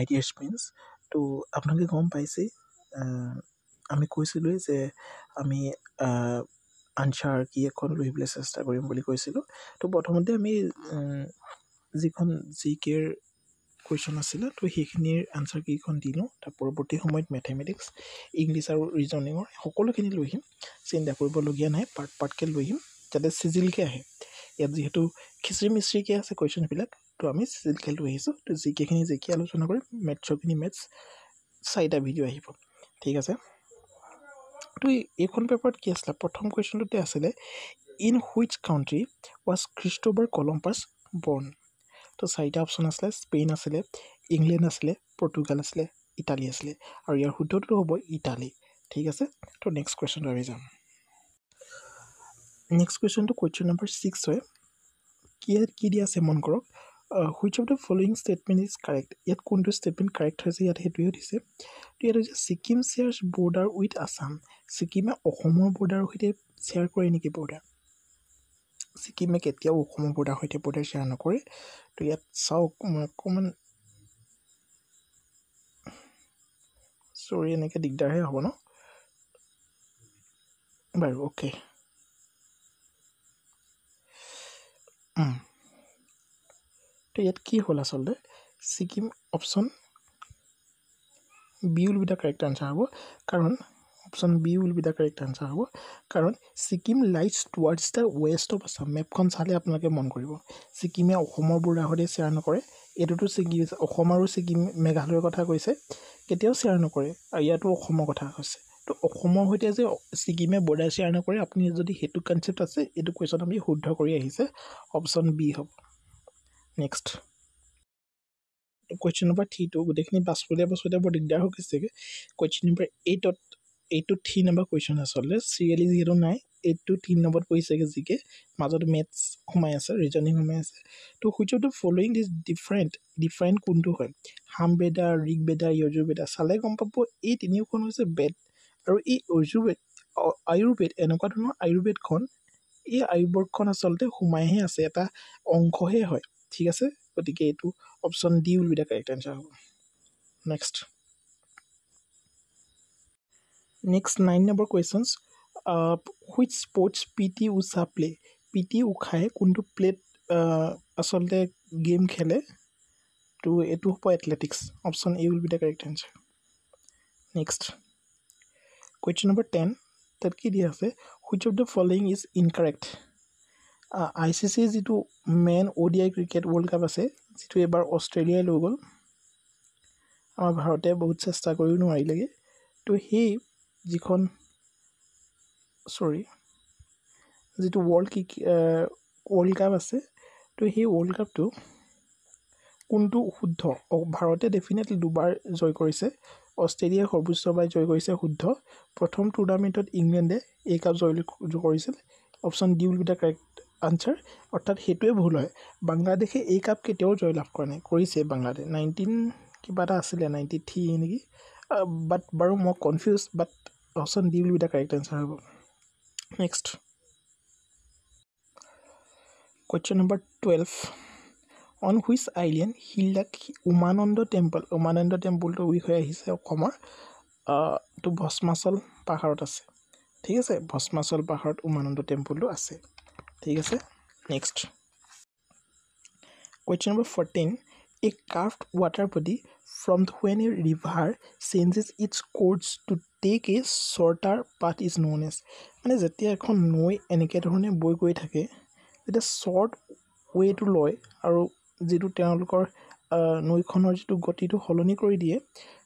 Dear স্পিন্স তো আপোনালোকে গম পাইছেই আমি কৈছিলোঁৱেই যে আমি আনচাৰ কি এখন লৈ পেলাই চেষ্টা কৰিম বুলি কৈছিলোঁ তো প্ৰথমতে আমি যিখন জি কেৰ কুৱেশ্যন আছিলে তো সেইখিনিৰ আনচাৰ কেইখন দিলোঁ তাৰ পৰৱৰ্তী সময়ত মেথমেটিক্স ইংলিছ আৰু ৰিজনিঙৰ সকলোখিনি লৈ আহিম চিন্তা কৰিবলগীয়া নাই পাৰ্ট পাৰ্টকৈ লৈ আহিম যাতে চিজিলকৈ আহে ইয়াত যিহেতু খিচিৰি মিচিৰিকৈ আছে কুৱেশ্যনবিলাক তো আমি চিজিলকৈ লৈ আহিছোঁ তো জি কেখিনি জি কে আলোচনা কৰিম মেথছৰখিনি মেথছ 4টা ভিডিঅ' আহিব ঠিক আছে তো এইখন পেপাৰত কি আছিলে প্ৰথম কুৱেশ্যনটোতে আছিলে in which country was Christopher Columbus born তো 4টা অপশ্যন আছিলে স্পেইন আছিলে ইংলেণ্ড আছিলে পৰ্তুগাল আছিলে ইটালী আছিলে আৰু ইয়াৰ শুদ্ধটো হ'ব ইটালী ঠিক আছে তো নেক্সট কুৱেশ্যনটো আমি যাম নেক্সট কুৱেশ্যনটো কুৱেশ্যন নম্বৰ 6 হয় কি দিয়া আছে মন কৰক which of the following statement is correct ইয়াত কোনটো ষ্টেটমেণ্ট কাৰেক্ট হৈছে ইয়াত সেইটোৱে দিছে তো ইয়াত হৈছে Sikkim shares border with Assam ছিকিমে অসমৰ বৰ্ডাৰৰ সৈতে শ্বেয়াৰ কৰে নেকি বৰ্ডাৰ ছিকিমে কেতিয়াও অসমৰ বৰ্ডাৰ সৈতে বৰ্ডাৰ শ্বেয়াৰ নকৰে তো ইয়াত চাওক মই অকণমান চৰি এনেকৈ দিগদাৰহে হ'ব ন বাৰু অ'কে তো ইয়াত কি হ'ল আচলতে Sikkim option B will be the correct answer হ'ব কাৰণ option B will be the correct answer হ'ব কাৰণ Sikkim lies towards the west of Assam মেপখন চালে আপোনালোকে মন কৰিব ছিকিমে অসমৰ বৰ্ডাৰ সৈতে শ্বেয়াৰ নকৰে এইটোতো ছিকিম অসম আৰু ছিকিম মেঘালয়ৰ কথা কৈছে কেতিয়াও শ্বেয়াৰ নকৰে আৰু ইয়াতো অসমৰ কথা কৈছে তো অসমৰ সৈতে যে ছিকিমে বৰ্ডাৰ শ্বেয়াৰ নকৰে আপুনি যদি সেইটো কনচেপ্ট আছে এইটো কুৱেশ্যন আমি শুদ্ধ কৰি আহিছে অপশ্যন বি হ'ব নেক্সট কুৱেশ্যন নম্বৰ 3টো গোটেইখিনি পাছপলীয়া বৰ দিগদাৰ হৈ গৈছেগৈ কুৱেশ্যন নম্বৰ 8টো 3 নম্বৰ কুৱেশ্যন আচলতে চিৰিয়েলি যিহেতু নাই 8টো 3 নম্বৰত পৰিছেগৈ জিকে মাজত মেথছ সোমাই আছে ৰিজনিং সোমাই আছে তো which of the following is different কোনটো হয় সামবেদা ঋগবেদা যজুৰ্বেদা চালে গম পাব এই তিনিওখন হৈছে বেদ আৰু এই আয়ুৰ্বেদ এনেকুৱা ধৰণৰ আয়ুৰ্বেদখন এই আয়ুৰ্বেদখন আচলতে সোমাইহে আছে এটা অংশহে হয় ঠিক আছে গতিকে এইটো option D will be the correct answer হ'ব next 9 number questions which sports P T Usha play পি টি উষাই কোনটো প্লেট আচলতে গেম খেলে তো এইটো হ'ব athletics option A will be the correct answer next question number 10 তাত কি দিয়া আছে which of the following is incorrect I C চিৰ যিটো men ODI cricket world cup আছে যিটো এবাৰ অষ্ট্ৰেলিয়াই লৈ গ'ল আমাৰ ভাৰতে বহুত চেষ্টা কৰিও নোৱাৰিলেগৈ তো সেই যিখন যিটো ৱৰ্ল্ড কাপ আছে তো সেই ৱৰ্ল্ড কাপটো কোনটো শুদ্ধ ভাৰতে ডেফিনেটলি দুবাৰ জয় কৰিছে অষ্ট্ৰেলিয়াই সৰ্বোচ্চবাৰ জয় কৰিছে শুদ্ধ প্ৰথম টুৰ্ণামেণ্টত ইংলেণ্ডে এই কাপ জয় কৰিছিল option D will be the correct answer অৰ্থাৎ সেইটোৱে ভুল হয় বাংলাদেশে এই কাপ কেতিয়াও জয়লাভ কৰা নাই কৰিছে বাংলাদেশ 19 কিবা এটা আছিলে 93 নেকি বাট বাৰু মই confuse but option D will be the correct answer হ'ব next question number 12 on which island হিলাক উমানন্দ টেম্পলটোৰ বিষয়ে আহিছে অসমৰ তো ভস্মাচল পাহাৰত আছে ঠিক আছে ভস্মাচল পাহাৰত উমানন্দ টেম্পলটো আছে ঠিক আছে next question number 14 A curved water body from when a river changes its course to take a shorter path is known as মানে যেতিয়া এখন নৈ এনেকৈ ধৰণে বৈ গৈ থাকে যেতিয়া শ্বৰ্ট ৱেটো লয় আৰু যিটো তেওঁলোকৰ নৈখনৰ যিটো গতিটো সলনি কৰি দিয়ে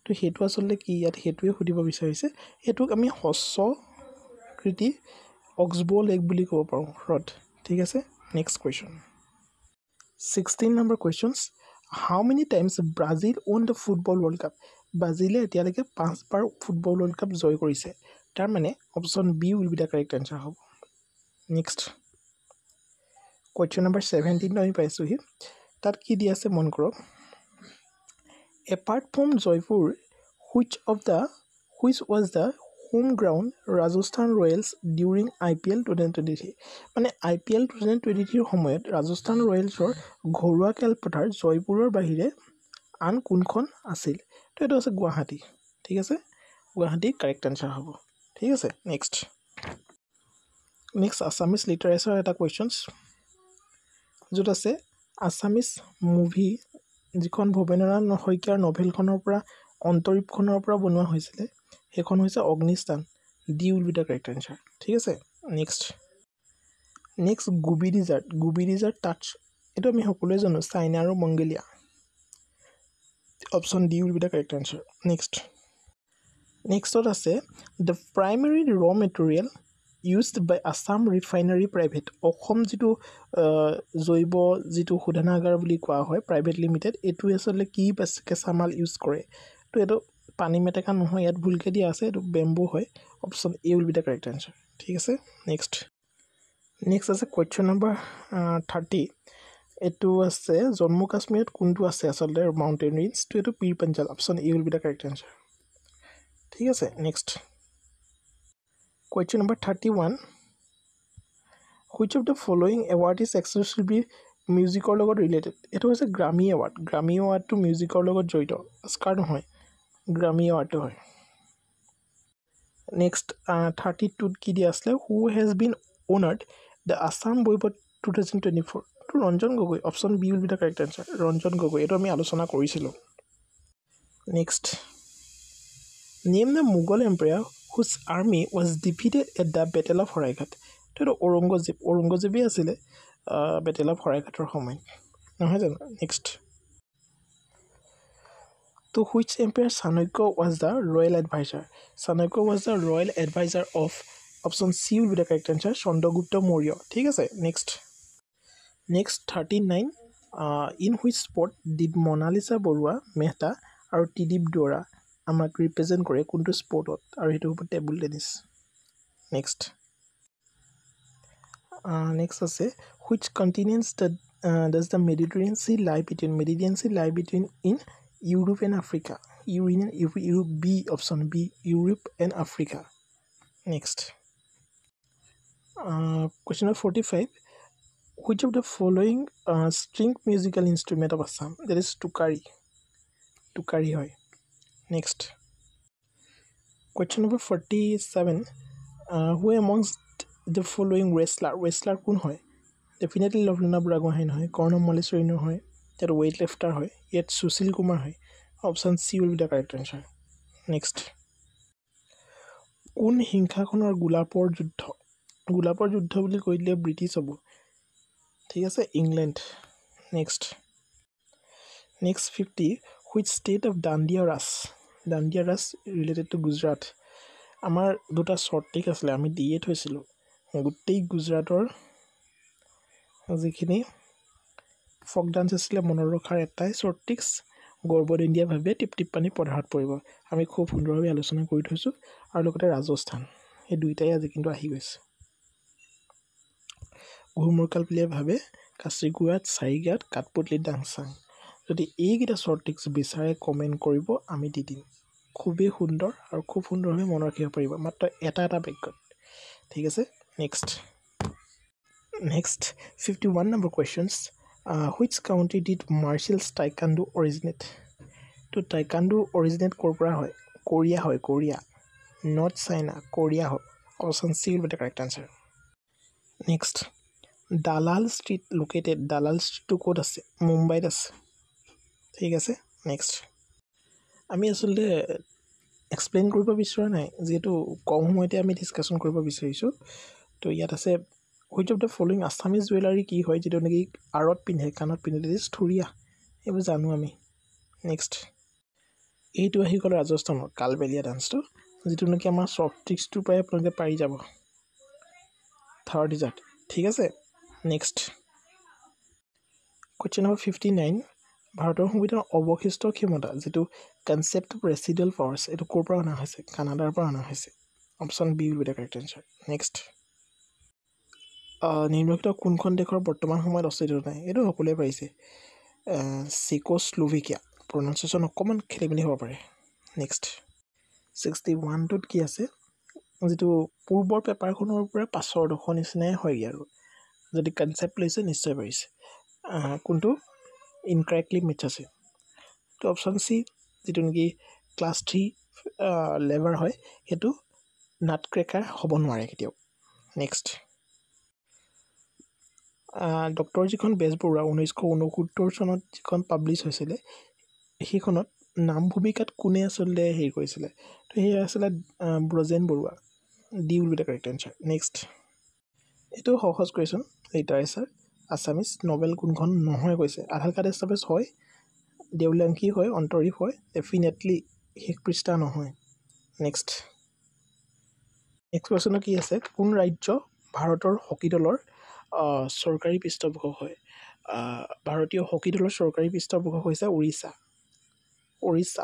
তো সেইটো আচলতে কি ইয়াত সেইটোৱে সুধিব বিচাৰিছে সেইটোক আমি হ্ৰস্বকৃতি অক্সবো লেক বুলি ক'ব পাৰোঁ হ্ৰদ ঠিক আছে next question 16 number questions how many times Brazil won the football world cup ব্ৰাজিলে এতিয়ালৈকে 5বাৰ ফুটবল ৱৰ্ল্ড কাপ জয় কৰিছে তাৰ মানে option B will be the correct answer হ'ব নেক্সট কুৱেশ্যন নম্বৰ 17 আমি পাইছোঁহি তাত কি দি আছে মন কৰক apart from Jaipur which was the home ground Rajasthan Royals during IPL 2023 মানে IPL 2023 সময়ত ৰাজস্থান ৰয়েলছৰ ঘৰুৱা খেলপথাৰ জয়পুৰৰ বাহিৰে আন কোনখন আছিল তো এইটো আছে গুৱাহাটী ঠিক আছে গুৱাহাটী কাৰেক্ট আনচাৰ হ'ব ঠিক আছে নেক্সট আছামিজ লিটাৰেচাৰ এটা কুৱেশ্যনছ য'ত আছে আছামিজ মুভি যিখন ভৱেন্দ্ৰনাথ শইকীয়াৰ নভেলখনৰ পৰা অন্তৰীপখনৰ পৰা বনোৱা হৈছিলে সেইখন হৈছে অগ্নিস্থান D will be the correct answer ঠিক আছে নেক্সট গুবি ডিজাৰ্ট টাচ এইটো আমি সকলোৱে জানো চাইনা আৰু Mongolia option D will be the correct answer নেক্সটত আছে দ্য প্ৰাইমেৰী ৰ material used by Assam refinery private অসম যিটো জৈৱ যিটো শোধনাগাৰ বুলি কোৱা হয় প্ৰাইভেট লিমিটেড এইটোৱে আচলতে কি কেঁচামাল ইউজ কৰে তো এইটো পানী মেটেকা নহয় ইয়াত ভুলকৈ দিয়া আছে এইটো বেম্বু হয় option A will be the correct answer ঠিক আছে নেক্সট আছে কুৱেশ্যন নম্বৰ 30 এইটো আছে জম্মু কাশ্মীৰত কোনটো আছে আচলতে মাউণ্টেইন ৰেঞ্জ তো এইটো Pir Panjal option A will be the correct answer ঠিক আছে next question number 31 which of the following award is exclusively মিউজিকৰ লগত ৰিলেটেড এইটো হৈছে গ্ৰামী এৱাৰ্ডটো মিউজিকৰ লগত জড়িত অস্কাৰ নহয় গ্ৰামী এৱাৰ্ডটো হয় নেক্সট 32ত কি দিয়া আছিলে who has been honoured the Assam Baibhav 2024 তো Ranjan Gogoi option B will be the correct answer Ranjan Gogoi এইটো আমি আলোচনা কৰিছিলোঁ next name the Mughal empire whose army was defeated at the battle of Saraighat তো এইটো ঔৰংগজেবেই আছিলে বেটেল অফ শৰাইঘাটৰ সময়ত নহয় জানো নেক্সট তো which empire Chanakya was the royal advisor Chanakya was the royal advisor of option C will be the correct answer Chandragupta Maurya ঠিক আছে next 39 in which sport did Monalisa Baruah Mehta আৰু ত্ৰিদীপ দুৱৰা আমাক ৰিপ্ৰেজেণ্ট কৰে কোনটো স্পৰ্টত আৰু সেইটো হ'ব টেবুল টেনিছ নেক্সট আছে which continents does the Mediterranean sea lie between in Europe and Africa Europe B option B Europe and Africa next question number 45 which of the following string musical instrument of Assam that is tukari hoy next question number 47 who amongst the following wrestler kun hoy definitely Lovlina Buragohain hoy Karnam Malleswari no hoy that weightlifter hoy yet Sushil Kumar hoy option C will be the correct answer next kun hinkha khonor gulapor juddho boli koile British hobo ঠিক আছে England next 50 which state of Dandiya Ras related to Gujarat আমাৰ দুটা short trick আছিলে আমি দিয়ে থৈছিলোঁ গোটেই গুজৰাটৰ যিখিনি ফক ডান্স আছিলে মনত ৰখাৰ এটাই শ্বৰ্ট ট্ৰিক্স গৰ্বদিনীয়াভাৱে টিপটিপ পানী পথাৰত পৰিব আমি খুব সুন্দৰভাৱে আলোচনা কৰি থৈছোঁ আৰু লগতে ৰাজস্থান এই দুইটাই আজি কিন্তু আহি গৈছে ঘুমুৰকালপলীয়াভাৱে কাচিগুৱাত চাৰিগাঁত কাঠপুতলিত ডাংচাং যদি এইকেইটা শ্বৰ্ট ট্ৰিক্স বিচাৰে কমেণ্ট কৰিব আমি দি দিম খুবেই সুন্দৰ আৰু খুব সুন্দৰভাৱে মনত ৰাখিব পাৰিব মাত্ৰ এটা বাক্যত ঠিক আছে next 51 number questions which country did martial taekwondo originate তো টাইকাণ্ডো অৰিজিনেট ক'ৰ পৰা হয় কোৰিয়া নৰ্থ চাইনা কোৰিয়া হয় option C will be the correct answer next Dalal ষ্ট্ৰীটটো ক'ত আছে মুম্বাইত আছে ঠিক আছে নেক্সট আমি আচলতে এক্সপ্লেইন কৰিব বিচৰা নাই যিহেতু কম সময়তে আমি ডিছকাশ্যন কৰিব বিচাৰিছোঁ তো ইয়াত আছে which of the following Assamese jewellery কি হয় যিটো নেকি আৰত পিন্ধে কাণত পিন্ধে দিছ থুৰীয়া এইবোৰ জানো আমি নেক্সট এইটো আহি গ'ল ৰাজস্থানৰ কালবেলীয়া ডান্সটো যিটো নেকি আমাৰ শ্বৰ্ট ট্ৰিক্সটোৰ পৰাই আপোনালোকে পাৰি যাব থাৰ্ড ডিজাৰ্ট ঠিক আছে নেক্সট কুৱেশ্যন নম্বৰ 59 ভাৰতৰ সংবিধানৰ অৱশিষ্ট ক্ষমতা যিটো কনচেপ্ট অফ ৰেচিডুৱেল পাৱাৰ্ছ এইটো ক'ৰ পৰা অনা হৈছে কানাডাৰ পৰা অনা হৈছে option B will be the correct answer next নিম্নলিখিত কোনখন দেশৰ বৰ্তমান সময়ত অস্তিত্ব নাই এইটো সকলোৱে পাৰিছে চেকোস্লোভাকিয়া প্ৰনাউন্সিয়েশ্যন অকণমান খেলিমেলি হ'ব পাৰে নেক্সট 61টোত কি আছে যিটো পূৰ্বৰ পেপাৰখনৰ পৰা পাছৰ দশৰ নিচিনাই হয়গৈ আৰু যদি কনচেপ্ট লৈছে নিশ্চয় পাৰিছে কোনটো ইনকাৰেক্টলি মেটচ আছে তো অপশ্যন চি যিটো নেকি ক্লাছ 3 লেভাৰ হয় সেইটো নাট ক্ৰেকাৰ হ'ব নোৱাৰে কেতিয়াও নেক্সট ডক্টৰ যিখন বেজবৰুৱা 1969 চনত যিখন পাব্লিছ হৈছিলে সেইখনত নাম ভূমিকাত কোনে আচলতে হেৰি কৰিছিলে তো সেয়া আছিলে Brajen Baruah D will be the correct answer next এইটো সহজ কুৱেশ্যন লিটাৰেচাৰ আছামিজ নভেল কোনখন নহয় কৈছে আধাৰ কাৰ্ড এষ্টাব্লিছ হয় দেউলাংখী হয় অন্তৰীপ হয় ডেফিনেটলি শেষ পৃষ্ঠা নহয় নেক্সট কুৱেশ্যনত কি আছে কোন ৰাজ্য ভাৰতৰ হকী দলৰ চৰকাৰী পৃষ্ঠপোষক হয় ভাৰতীয় হকী দলৰ চৰকাৰী পৃষ্ঠপোষক হৈছে Orissa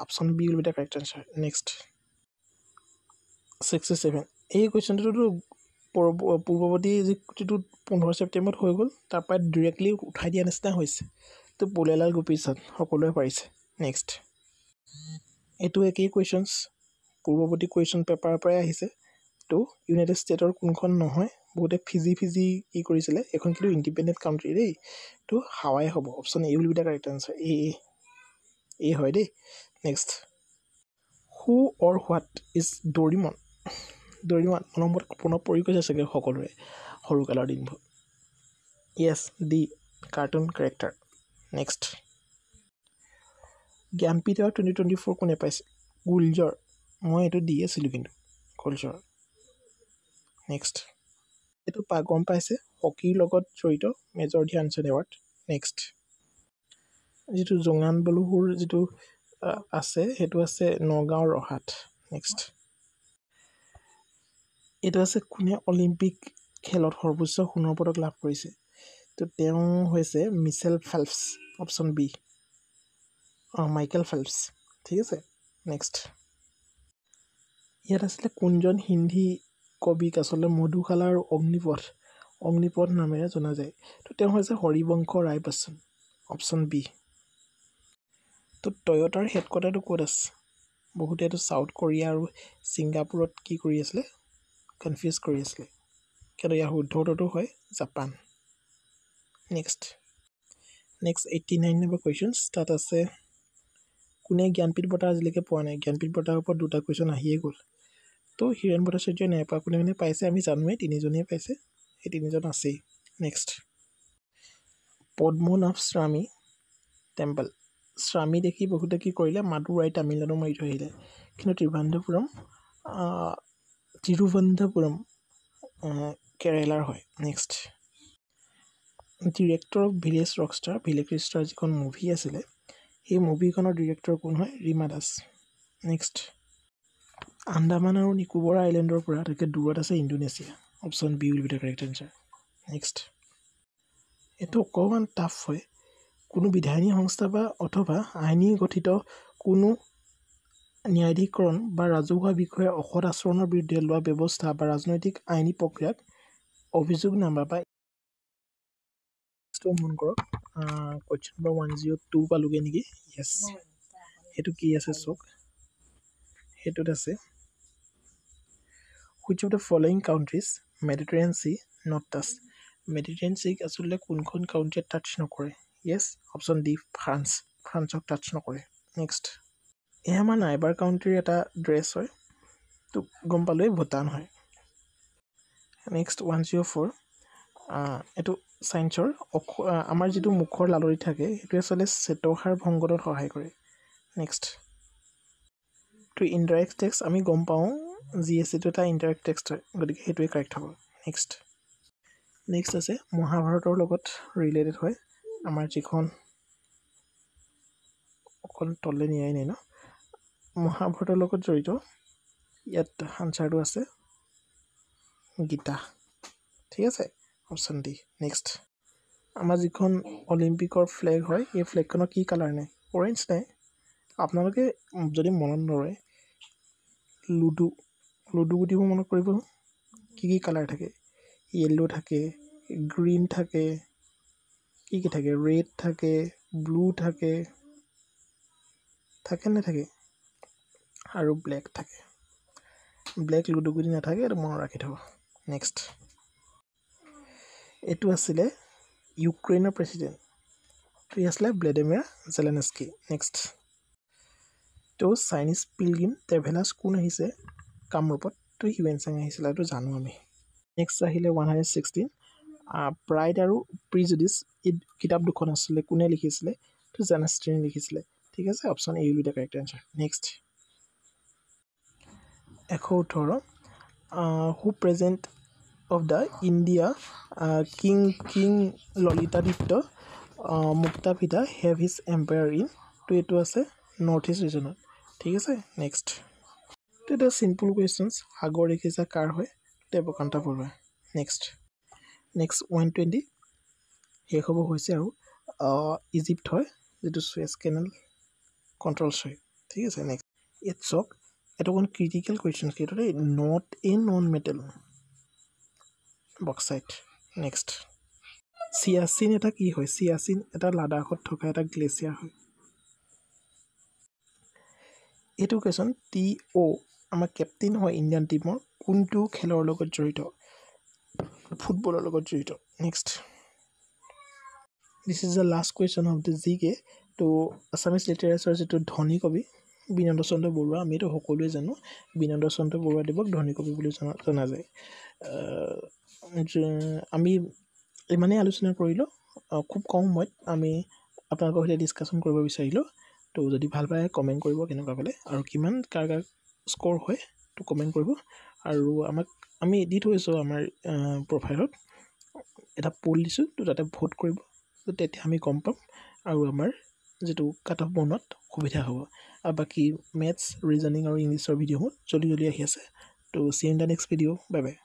option B will be the correct answer next 67 এই কুৱেশ্যনটোতো পূৰ্বৱৰ্তী যিটো 15 ছেপ্টেম্বৰত হৈ গ'ল তাৰপৰা ডিৰেক্টলি উঠাই দিয়া নিচিনা হৈছে তো পুলেলাল গোপীচাঁদ সকলোৱে পাৰিছে নেক্সট এইটো একেই কুৱেশ্যনছ পূৰ্বৱৰ্তী কুৱেশ্যন পেপাৰৰ পৰাই আহিছে তো ইউনাইটেড ষ্টেটৰ কোনখন নহয় বহুতে ফিজি কি কৰিছিলে এখন কিন্তু ইণ্ডিপেণ্ডেণ্ট কাউণ্ট্ৰি দেই তো হাৱাই হ'ব option A will be the correct answer A হয় দেই next who or what is Doraemon মনত পুনৰ পৰি গৈছে চাগে সকলোৰে সৰুকালৰ দিনবোৰ yes the cartoon character next Jnanpith 2024 কোনে পাইছে গুলজৰ মই এইটো দি আছিলোঁ কিন্তু গুলজৰ নেক্সট এইটো গম পাইছে হকীৰ লগত জড়িত মেজৰ ধ্যানচান্দ এৱাৰ্ড নেক্সট যিটো জোঙান বলুহুৰ যিটো আছে সেইটো আছে নগাঁও ৰহাত নেক্সট এইটো আছে কোনে অলিম্পিক খেলত সৰ্বোচ্চ সোণৰ পদক লাভ কৰিছে তো তেওঁ হৈছে Michael Phelps option B Michael Phelps ঠিক আছে নেক্সট ইয়াত আছিলে কোনজন হিন্দী কবিক আচলতে মধুশালা আৰু অগ্নিপথ নামেৰে জনা যায় তো তেওঁ হৈছে হৰিবংশ ৰায় বচ্চন অপশ্যন বি তো টয়টাৰ হেডকোৱাৰ্টাৰটো ক'ত আছে বহুতে এইটো চাউথ কোৰিয়া আৰু ছিংগাপুৰত কি কৰি আছিলে কনফিউজ কৰি আছিলে কিন্তু ইয়াৰ শুদ্ধ উত্তৰটো হয় জাপান নেক্সট 89 নম্বৰ কুৱেশ্যনছ তাত আছে কোনে জ্ঞানপীঠ বঁটা আজিলৈকে পোৱা নাই জ্ঞানপীঠ বঁটাৰ ওপৰত দুটা কুৱেশ্যন আহিয়ে গ'ল তো হীৰেণ ভট্টাচাৰ্যই নাই পোৱা কোনে পাইছে আমি জানোৱেই তিনিজনেই পাইছে সেই তিনিজন আছেই নেক্সট পদ্মনাভ স্বামী টেম্পল স্বামী দেখি বহুতে কি কৰিলে মাদুৰাই তামিলনাডু মাৰি থৈ আহিলে কিন্তু তিৰুৱনন্তপুৰম কেৰেলাৰ হয় next director of village Rockstar যিখন মুভি আছিলে সেই মুভিখনৰ ডিৰেক্টৰ কোন হয় ৰীমা দাস নেক্সট আন্দামান আৰু নিকোবৰ আইলেণ্ডৰ পৰা আটাইতকৈ দূৰত আছে Indonesia option B will be the correct answer next এইটো অকণমান টাফ হয় কোনো বিধায়িনী সংস্থা বা অথবা আইনী গঠিত কোনো ন্যায়াধিকৰণ বা ৰাজহুৱা বিষয়ে অসৎ আচৰণৰ বিৰুদ্ধে লোৱা ব্যৱস্থা বা ৰাজনৈতিক আইনী প্ৰক্ৰিয়াক অভিযোগনামা বা মন কৰক কুৱেশ্যন নম্বৰ 102 পালোগৈ নেকি য়েছ সেইটো কি আছে চাওক সেইটোত আছে which of the following countries Mediterranean sea not touch Mediterranean চিক আচলতে কোনখন কাউণ্ট্ৰিয়ে টাচ নকৰে য়েছ অপশ্যন ডি ফ্ৰান্সক টাচ নকৰে নেক্সট এয়া আমাৰ নাইবাৰ কাউণ্ট্ৰিৰ এটা ড্ৰেছ হয় তো গম পালোৱেই ভূটান হয় নেক্সট 104 এইটো ছায়েন্সৰ আমাৰ যিটো মুখৰ লালৰি থাকে সেইটোৱে আচলতে চেতসাৰ ভংগনত সহায় কৰে নেক্সট তো ইনডাইৰেক্ট টেক্সট আমি গম পাওঁ GST এটা ইনডাইৰেক্ট টেক্সট হয় গতিকে সেইটোৱে কাৰেক্ট হ'ব নেক্সট আছে মহাভাৰতৰ লগত ৰিলেটেড হয় আমাৰ যিখন অকণ তললৈ নিয়াই নাই ন মহাভাৰতৰ লগত জড়িত ইয়াত আনচাৰটো আছে গীতা ঠিক আছে অপশ্যন ডি নেক্সট আমাৰ যিখন অলিম্পিকৰ ফ্লেগ হয় এই ফ্লেগখনৰ কি কালাৰ নাই অৰেঞ্জ নাই আপোনালোকে যদি মনত নৰয় লুডু গুটিবোৰ মনত কৰিব কি কালাৰ থাকে য়েল্ল' থাকে গ্ৰীণ থাকে কি থাকে ৰেড থাকে ব্লু থাকে নাথাকে আৰু ব্লেক থাকে ব্লেক লুডুগুটি নাথাকে এইটো মনত ৰাখি থ'ব নেক্সট এইটো আছিলে ইউক্ৰেইনৰ প্ৰেছিডেণ্ট ই আছিলে ভ্লাদিমিৰ জেলেনস্কি নেক্সট তো চাইনিজ পিলগ্ৰিম ট্ৰেভেলাৰ্ছ কোন আহিছে কামৰূপত? তো হিউৱেন চাং আহিছিলে, এইটো জানো আমি। নেক্সট আহিলে 116 প্ৰাইড আৰু প্ৰিজুডিচ এই কিতাপ দুখন আছিলে, কোনে লিখিছিলে? তো জন ষ্টিনে লিখিছিলে। ঠিক আছে, option A will be the correct answer. Next 118 who present of the India king Lalitaditya Muktapida have his empire in? তো এইটো আছে নৰ্থ ইষ্ট ৰিজনত। ঠিক আছে, নেক্সট তো এটা চিম্পুল কুৱেশ্যনছ, সাগৰ ৰেখিছা কাৰ হয়? দেৱকান্ত বৰুৱা। নেক্সট 120 শেষ হ'ব হৈছে আৰু ইজিপ্ত হয়, যিটো চুৱেজ কেনেল কণ্ট্ৰলছ হয়। ঠিক আছে, নেক্সট ইয়াত চাওক, এটা অকণ ক্ৰিটিকেল কুৱেশ্যন, সেইটো দেই, not a non metal bauxite. Next Siachen এটা কি হয়? চিয়াচিন এটা লাডাখত থকা এটা গ্লেছিয়াৰ হয়। এইটো কুৱেশ্যন আমাৰ কেপ্টেইন হয় ইণ্ডিয়ান টীমৰ, কোনটো খেলৰ লগত জড়িত? ফুটবলৰ লগত জড়িত। Next this is the last question of the G K. তো আছামিজ লিটাৰেচাৰ যিটো ধনী কবি বিনন্দ চন্দ্ৰ বৰুৱা, আমিতো সকলোৱে জানো বিনন্দ চন্দ্ৰ বৰুৱাদেৱক ধনী কবি বুলি জনা যায়। আমি ইমানেই আলোচনা কৰিলোঁ, খুব কম সময়ত আমি আপোনালোকৰ সৈতে ডিছকাশ্যন কৰিব বিচাৰিলোঁ। তো যদি ভাল পায় কমেণ্ট কৰিব কেনেকুৱা পালে, আৰু কিমান কাৰ স্ক'ৰ হয় তো কমেণ্ট কৰিব। আৰু আমি দি থৈছোঁ আমাৰ প্ৰফাইলত এটা পল দিছোঁ, তো তাতে ভোট কৰিব, তো তেতিয়া আমি গম পাম আৰু আমাৰ যিটো কাট অফ বনোৱাত সুবিধা হ'ব। আৰু বাকী মেথছ, ৰিজনিং আৰু ইংলিছৰ ভিডিঅ'বোৰ জল্দি আহি আছে। তো C in the next video', bye bye.